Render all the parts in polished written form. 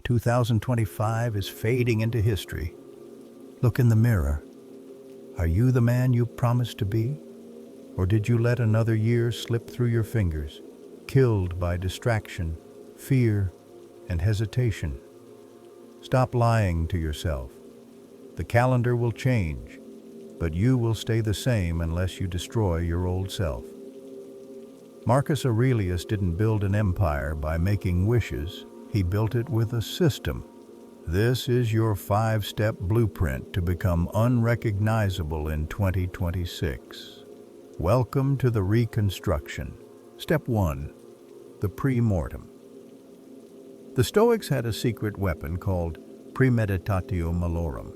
2025 is fading into history. Look in the mirror. Are you the man you promised to be? Or did you let another year slip through your fingers, killed by distraction, fear, and hesitation? Stop lying to yourself. The calendar will change, but you will stay the same unless you destroy your old self. Marcus Aurelius didn't build an empire by making wishes. He built it with a system. This is your 5-step blueprint to become unrecognizable in 2026. Welcome to the reconstruction. Step 1. The Pre-Mortem. The Stoics had a secret weapon called Premeditatio Malorum.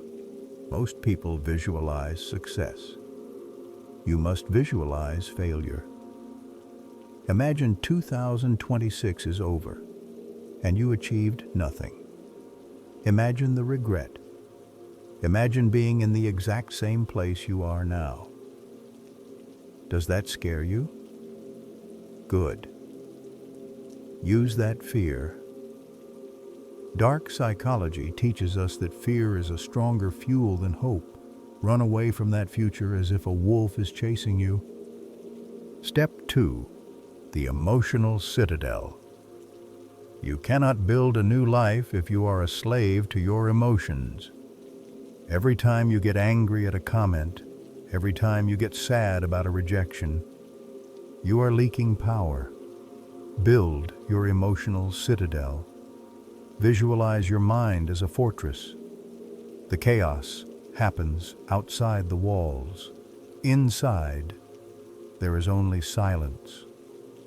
Most people visualize success. You must visualize failure. Imagine 2026 is over, and you achieved nothing. Imagine the regret. Imagine being in the exact same place you are now. Does that scare you? Good. Use that fear. Dark psychology teaches us that fear is a stronger fuel than hope. Run away from that future as if a wolf is chasing you. Step 2. The Emotional Citadel. You cannot build a new life if you are a slave to your emotions. Every time you get angry at a comment, every time you get sad about a rejection, you are leaking power. Build your emotional citadel. Visualize your mind as a fortress. The chaos happens outside the walls. Inside, there is only silence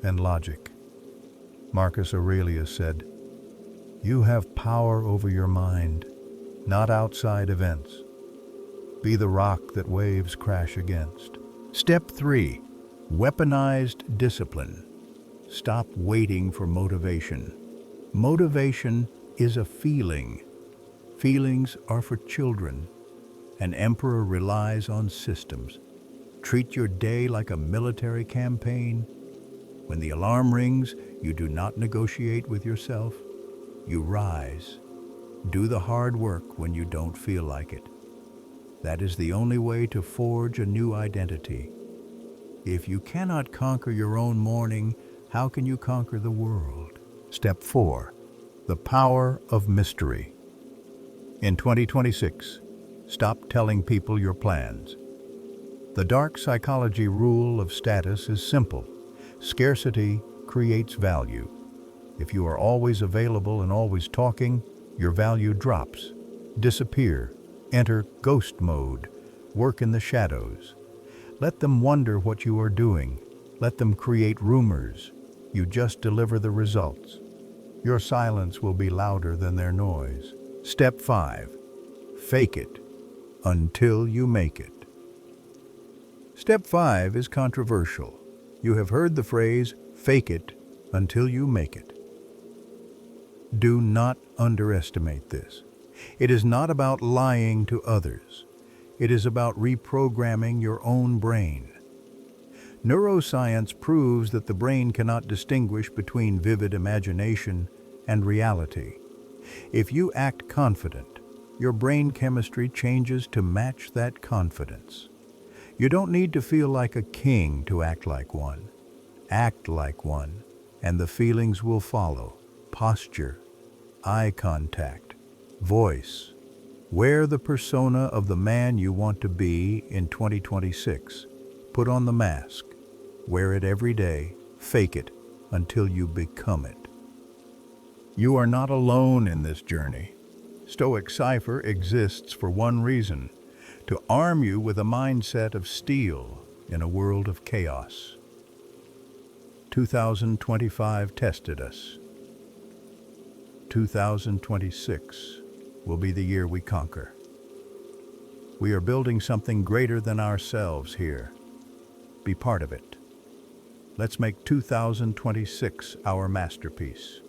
and logic. Marcus Aurelius said, "You have power over your mind, not outside events. Be the rock that waves crash against." Step 3. Weaponized discipline. Stop waiting for motivation. Motivation is a feeling. Feelings are for children. An emperor relies on systems. Treat your day like a military campaign. When the alarm rings, you do not negotiate with yourself. You rise. Do the hard work when you don't feel like it. That is the only way to forge a new identity. If you cannot conquer your own morning, how can you conquer the world? Step 4. The power of mystery. In 2026, stop telling people your plans. The dark psychology rule of status is simple. Scarcity creates value. If you are always available and always talking, your value drops. Disappear. Enter ghost mode. Work in the shadows. Let them wonder what you are doing. Let them create rumors. You just deliver the results. Your silence will be louder than their noise. Step 5. Fake it until you make it. Step 5 is controversial. You have heard the phrase, fake it until you make it. Do not underestimate this. It is not about lying to others. It is about reprogramming your own brain. Neuroscience proves that the brain cannot distinguish between vivid imagination and reality. If you act confident, your brain chemistry changes to match that confidence. You don't need to feel like a king to act like one. Act like one, and the feelings will follow. Posture, eye contact, voice. Wear the persona of the man you want to be in 2026. Put on the mask. Wear it every day. Fake it until you become it. You are not alone in this journey. Stoic Cipher exists for one reason: to arm you with a mindset of steel in a world of chaos. 2025 tested us. 2026 will be the year we conquer. We are building something greater than ourselves here. Be part of it. Let's make 2026 our masterpiece.